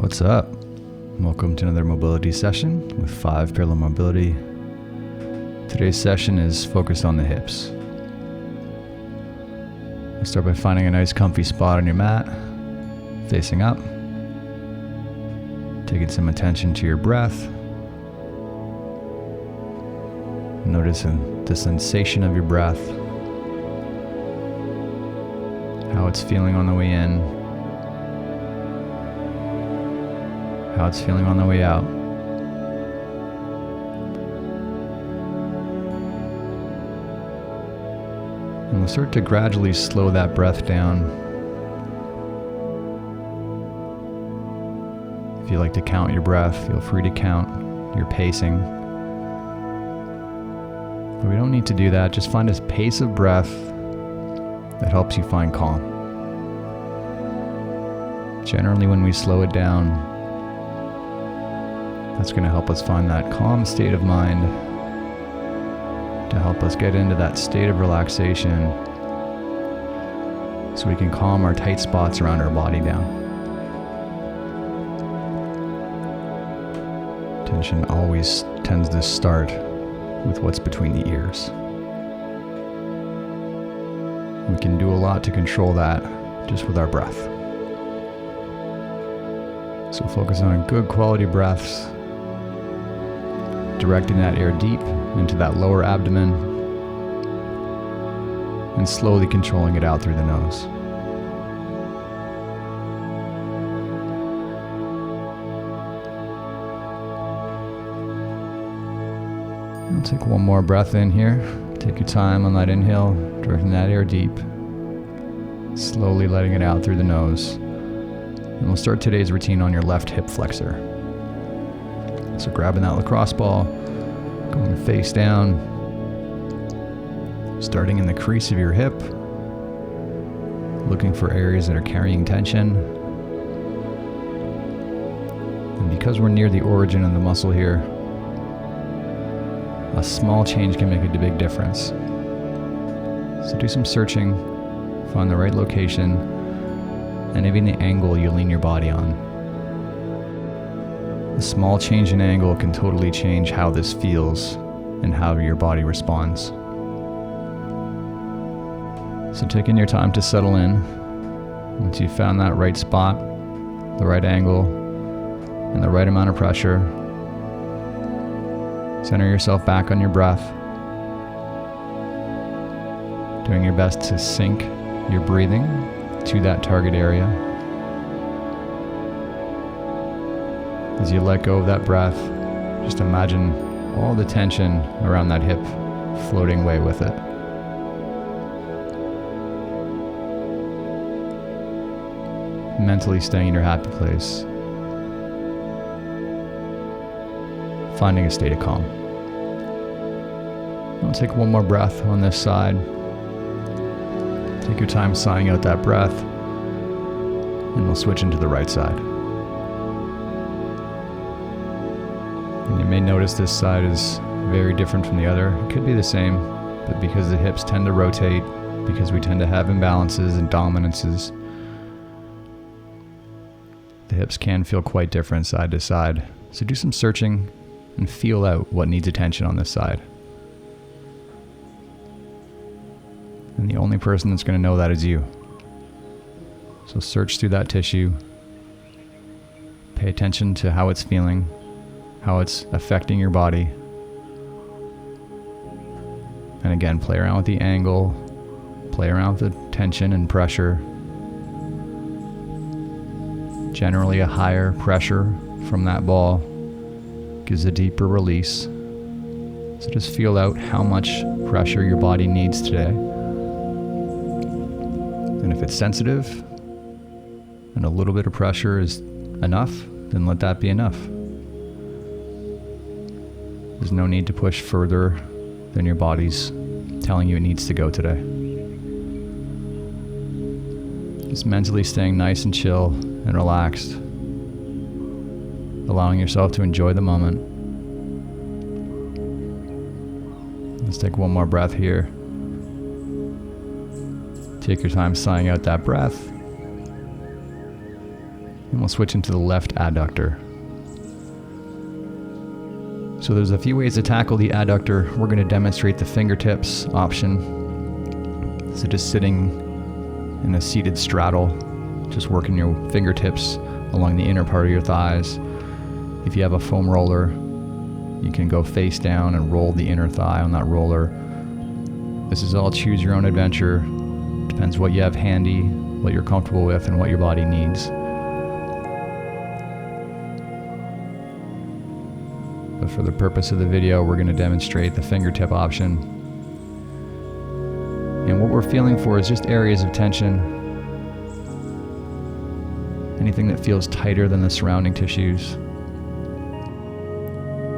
What's up? Welcome to another mobility session with 5 Parallel Mobility. Today's session is focused on the hips. We'll start by finding a nice comfy spot on your mat, facing up, taking some attention to your breath, noticing the sensation of your breath, how it's feeling on the way in, how it's feeling on the way out. And we'll start to gradually slow that breath down. If you like to count your breath, feel free to count your pacing. But we don't need to do that. Just find a pace of breath that helps you find calm. Generally, when we slow it down, that's going to help us find that calm state of mind, to help us get into that state of relaxation so we can calm our tight spots around our body down. Tension always tends to start with what's between the ears. We can do a lot to control that just with our breath. So focus on good quality breaths, directing that air deep into that lower abdomen and slowly controlling it out through the nose. I'll take one more breath in here. Take your time on that inhale, directing that air deep, slowly letting it out through the nose. And we'll start today's routine on your left hip flexor. So grabbing that lacrosse ball, going face down, starting in the crease of your hip, looking for areas that are carrying tension. And because we're near the origin of the muscle here, a small change can make a big difference. So do some searching, find the right location, and even the angle you lean your body on. A small change in angle can totally change how this feels and how your body responds. So taking your time to settle in. Once you've found that right spot, the right angle, and the right amount of pressure, center yourself back on your breath, doing your best to sync your breathing to that target area. As you let go of that breath, just imagine all the tension around that hip floating away with it. Mentally staying in your happy place, finding a state of calm. I'll take one more breath on this side. Take your time sighing out that breath, and we'll switch into the right side. And you may notice this side is very different from the other. It could be the same, but because the hips tend to rotate, because we tend to have imbalances and dominances, the hips can feel quite different side to side. So do some searching and feel out what needs attention on this side. And the only person that's going to know that is you. So search through that tissue. Pay attention to how it's feeling, how it's affecting your body. And again, play around with the angle, play around with the tension and pressure. Generally, a higher pressure from that ball gives a deeper release. So just feel out how much pressure your body needs today. And if it's sensitive and a little bit of pressure is enough, then let that be enough. There's no need to push further than your body's telling you it needs to go today. Just mentally staying nice and chill and relaxed, allowing yourself to enjoy the moment. Let's take one more breath here. Take your time sighing out that breath. And we'll switch into the left adductor. So there's a few ways to tackle the adductor. We're going to demonstrate the fingertips option. So just sitting in a seated straddle, just working your fingertips along the inner part of your thighs. If you have a foam roller, you can go face down and roll the inner thigh on that roller. This is all choose your own adventure. Depends what you have handy, what you're comfortable with, and what your body needs. But for the purpose of the video, we're going to demonstrate the fingertip option. And what we're feeling for is just areas of tension. Anything that feels tighter than the surrounding tissues.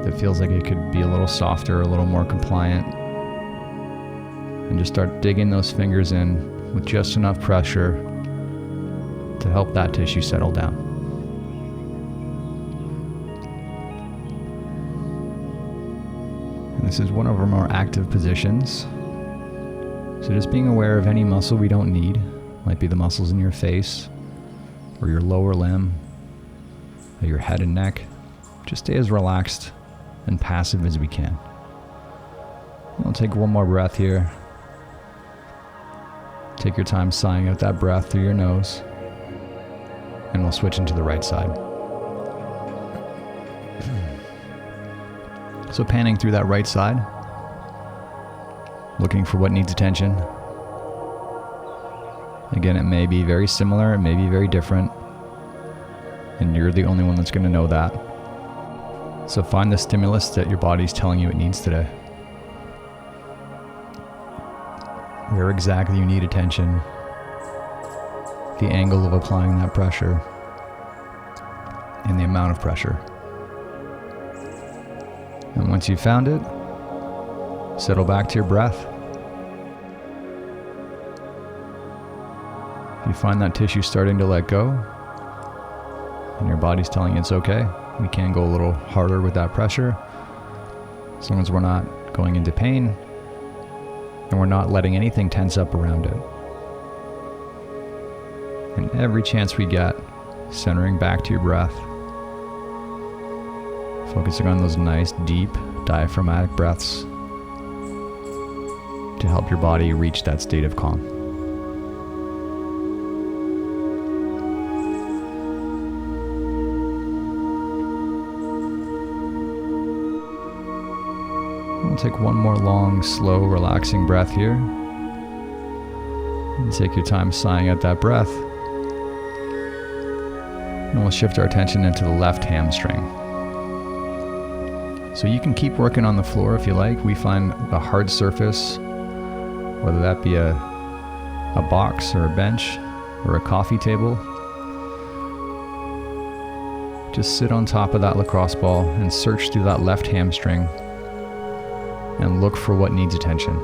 That feels like it could be a little softer, a little more compliant. And just start digging those fingers in with just enough pressure to help that tissue settle down. This is one of our more active positions. So just being aware of any muscle we don't need, might be the muscles in your face or your lower limb or your head and neck. Just stay as relaxed and passive as we can. We'll take one more breath here. Take your time sighing out that breath through your nose, and we'll switch into the right side. So panning through that right side, looking for what needs attention. Again, it may be very similar, it may be very different, and you're the only one that's going to know that. So find the stimulus that your body's telling you it needs today. Where exactly you need attention, the angle of applying that pressure, and the amount of pressure. And once you've found it, settle back to your breath. If you find that tissue starting to let go, and your body's telling you it's okay, we can go a little harder with that pressure, as long as we're not going into pain, and we're not letting anything tense up around it. And every chance we get, centering back to your breath, focusing on those nice, deep, diaphragmatic breaths to help your body reach that state of calm. We'll take one more long, slow, relaxing breath here. And take your time sighing out that breath. And we'll shift our attention into the left hamstring. So you can keep working on the floor if you like. We find a hard surface, whether that be a box or a bench or a coffee table. Just sit on top of that lacrosse ball and search through that left hamstring and look for what needs attention.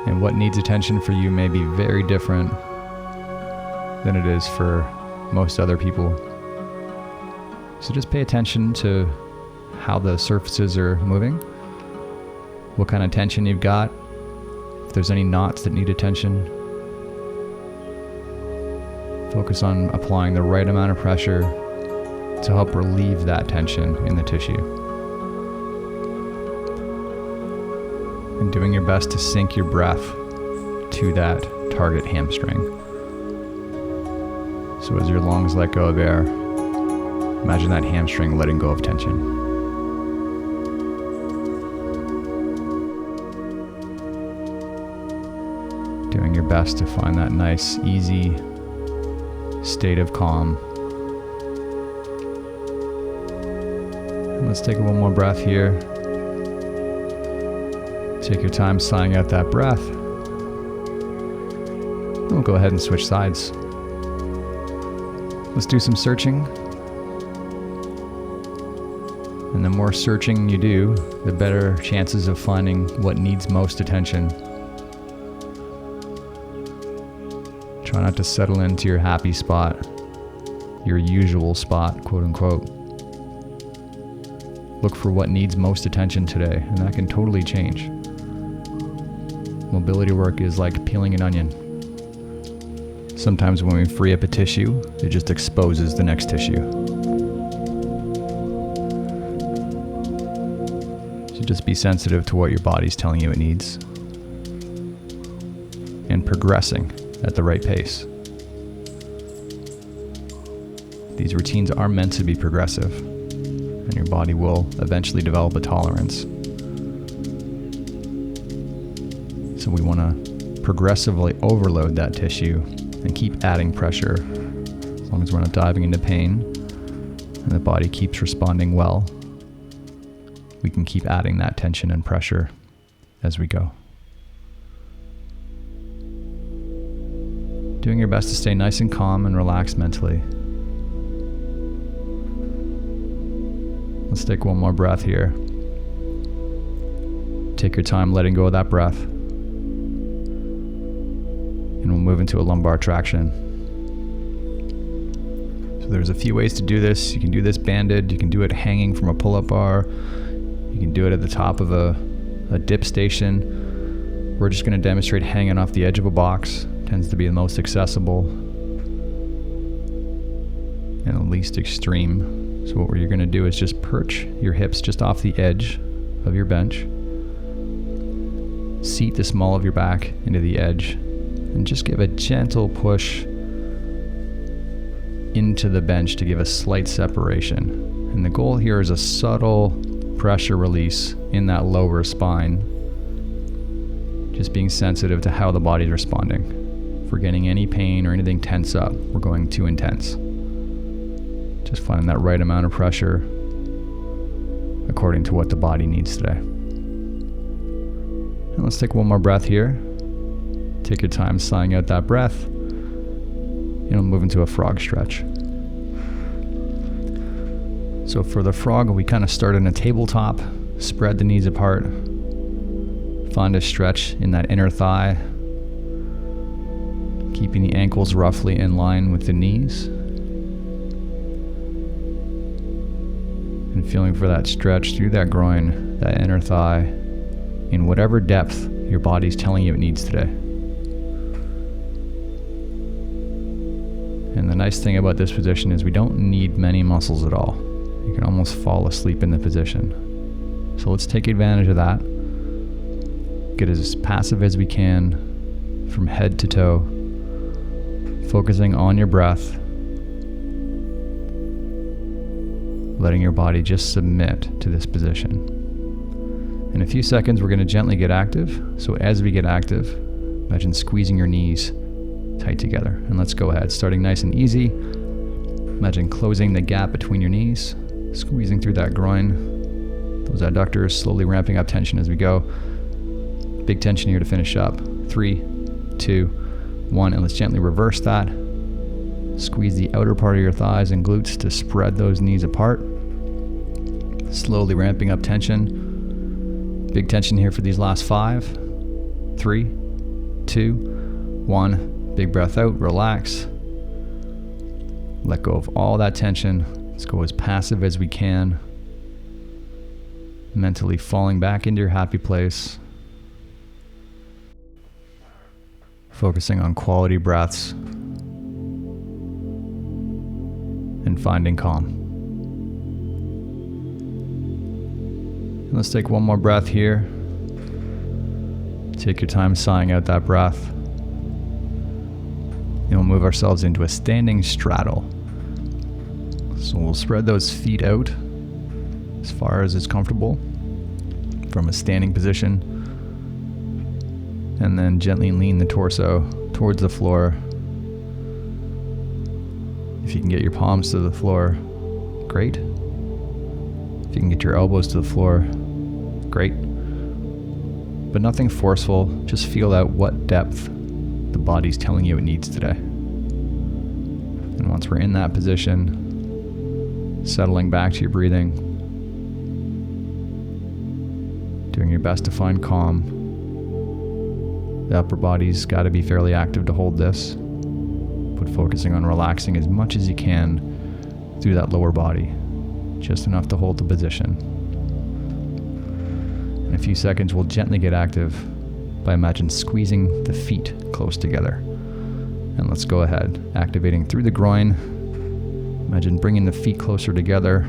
And what needs attention for you may be very different than it is for most other people. So just pay attention to how the surfaces are moving, what kind of tension you've got, if there's any knots that need attention. Focus on applying the right amount of pressure to help relieve that tension in the tissue. And doing your best to sync your breath to that target hamstring. So as your lungs let go of air, imagine that hamstring letting go of tension. Doing your best to find that nice, easy state of calm. And let's take one more breath here. Take your time sighing out that breath. And we'll go ahead and switch sides. Let's do some searching. And the more searching you do, the better chances of finding what needs most attention. Try not to settle into your happy spot, your usual spot, quote unquote. Look for what needs most attention today, and that can totally change. Mobility work is like peeling an onion. Sometimes when we free up a tissue, it just exposes the next tissue. So just be sensitive to what your body's telling you it needs, and progressing at the right pace. These routines are meant to be progressive, and your body will eventually develop a tolerance. So we want to progressively overload that tissue and keep adding pressure. As long as we're not diving into pain and the body keeps responding well, we can keep adding that tension and pressure as we go. Doing your best to stay nice and calm and relaxed mentally. Let's take one more breath here. Take your time letting go of that breath. And we'll move into a lumbar traction. So there's a few ways to do this. You can do this banded. You can do it hanging from a pull-up bar. You can do it at the top of a dip station. We're just going to demonstrate hanging off the edge of a box. Tends to be the most accessible and the least extreme. So what you're going to do is just perch your hips just off the edge of your bench. Seat the small of your back into the edge and just give a gentle push into the bench to give a slight separation. And the goal here is a subtle pressure release in that lower spine. Just being sensitive to how the body's responding. If we're getting any pain or anything tense up, we're going too intense. Just finding that right amount of pressure according to what the body needs today. And let's take one more breath here. Take your time sighing out that breath. And we'll move into a frog stretch. So for the frog, we kind of start in a tabletop, spread the knees apart, find a stretch in that inner thigh, keeping the ankles roughly in line with the knees. And feeling for that stretch through that groin, that inner thigh, in whatever depth your body's telling you it needs today. And the nice thing about this position is we don't need many muscles at all. You can almost fall asleep in the position. So let's take advantage of that. Get as passive as we can from head to toe, focusing on your breath, letting your body just submit to this position. In a few seconds, we're going to gently get active. So as we get active, imagine squeezing your knees tight together. And let's go ahead, starting nice and easy. Imagine closing the gap between your knees, squeezing through that groin, those adductors, slowly ramping up tension as we go. Big tension here to finish up. 3, 2, 1, and let's gently reverse that. Squeeze the outer part of your thighs and glutes to spread those knees apart. Slowly ramping up tension. Big tension here for these last 5, 3, 2, 1. Big breath out, relax. Let go of all that tension. Let's go as passive as we can. Mentally falling back into your happy place. Focusing on quality breaths. And finding calm. And let's take one more breath here. Take your time sighing out that breath. And we'll move ourselves into a standing straddle. So we'll spread those feet out as far as is comfortable from a standing position. And then gently lean the torso towards the floor. If you can get your palms to the floor, great. If you can get your elbows to the floor, great. But nothing forceful, just feel out what depth the body's telling you it needs today. And once we're in that position, settling back to your breathing, doing your best to find calm. The upper body's got to be fairly active to hold this, but focusing on relaxing as much as you can through that lower body, just enough to hold the position. In a few seconds, we'll gently get active by imagine squeezing the feet close together. And let's go ahead, activating through the groin. Imagine bringing the feet closer together,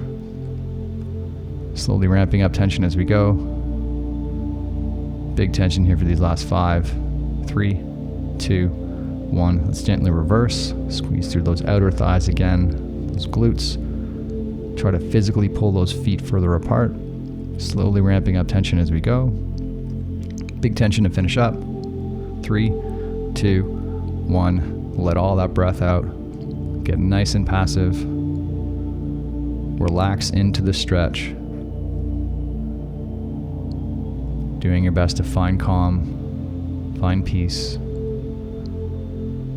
slowly ramping up tension as we go. Big tension here for these last 5, 3, 2, 1. Let's gently reverse, squeeze through those outer thighs again, those glutes. Try to physically pull those feet further apart, slowly ramping up tension as we go. Big tension to finish up. 3, 2, 1. Let all that breath out. Get nice and passive. Relax into the stretch. Doing your best to find calm, find peace,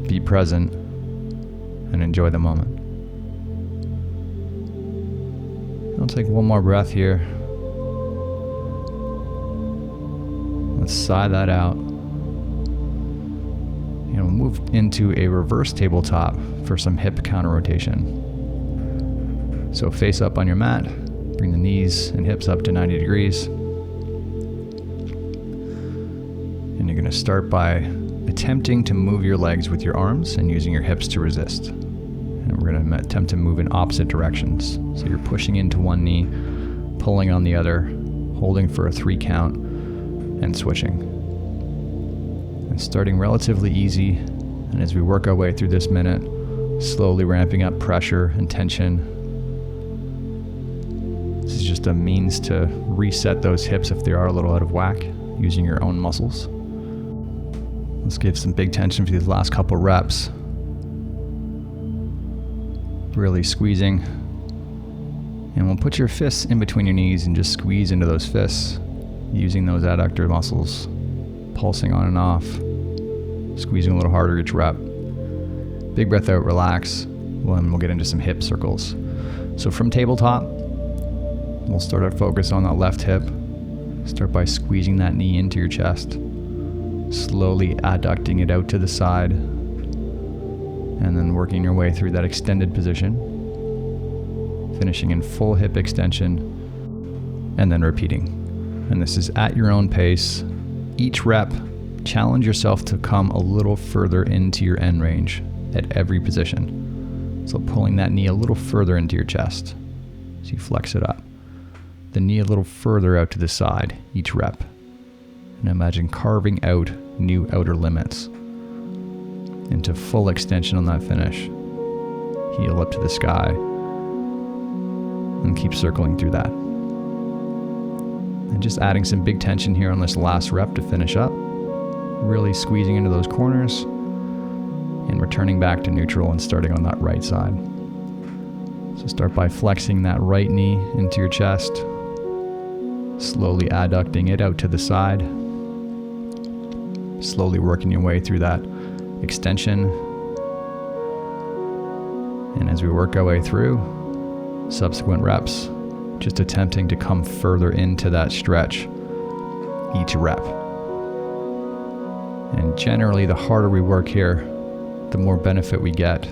be present, and enjoy the moment. I'll take one more breath here. Let's sigh that out. And we'll move into a reverse tabletop for some hip counter rotation. So face up on your mat, bring the knees and hips up to 90 degrees. And you're going to start by attempting to move your legs with your arms and using your hips to resist. And we're going to attempt to move in opposite directions. So you're pushing into one knee, pulling on the other, holding for a 3 count, and switching. And starting relatively easy, and as we work our way through this minute, slowly ramping up pressure and tension. This is just a means to reset those hips if they are a little out of whack, using your own muscles. Let's give some big tension for these last couple reps. Really squeezing. And we'll put your fists in between your knees and just squeeze into those fists, using those adductor muscles, pulsing on and off, squeezing a little harder each rep. Big breath out, relax. And we'll get into some hip circles. So from tabletop, we'll start our focus on that left hip. Start by squeezing that knee into your chest, slowly adducting it out to the side, and then working your way through that extended position, finishing in full hip extension, and then repeating. And this is at your own pace. Each rep, challenge yourself to come a little further into your end range at every position. So pulling that knee a little further into your chest, so you flex it up. The knee a little further out to the side each rep. And imagine carving out new outer limits into full extension on that finish. Heel up to the sky, and keep circling through that. And just adding some big tension here on this last rep to finish up. Really squeezing into those corners and returning back to neutral and starting on that right side. So start by flexing that right knee into your chest, slowly adducting it out to the side, slowly working your way through that extension. And as we work our way through subsequent reps, just attempting to come further into that stretch each rep. And generally, the harder we work here, the more benefit we get.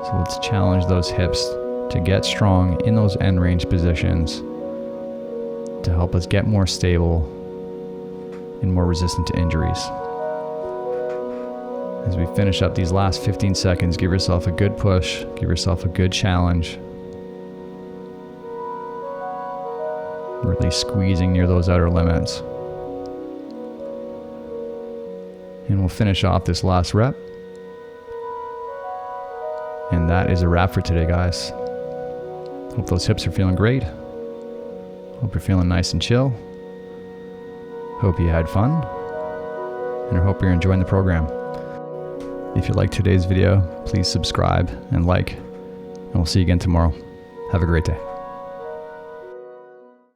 So let's challenge those hips to get strong in those end range positions to help us get more stable and more resistant to injuries. As we finish up these last 15 seconds, give yourself a good push, give yourself a good challenge. Really squeezing near those outer limits. And we'll finish off this last rep. And that is a wrap for today, guys. Hope those hips are feeling great. Hope you're feeling nice and chill. Hope you had fun. And I hope you're enjoying the program. If you liked today's video, please subscribe and like. And we'll see you again tomorrow. Have a great day.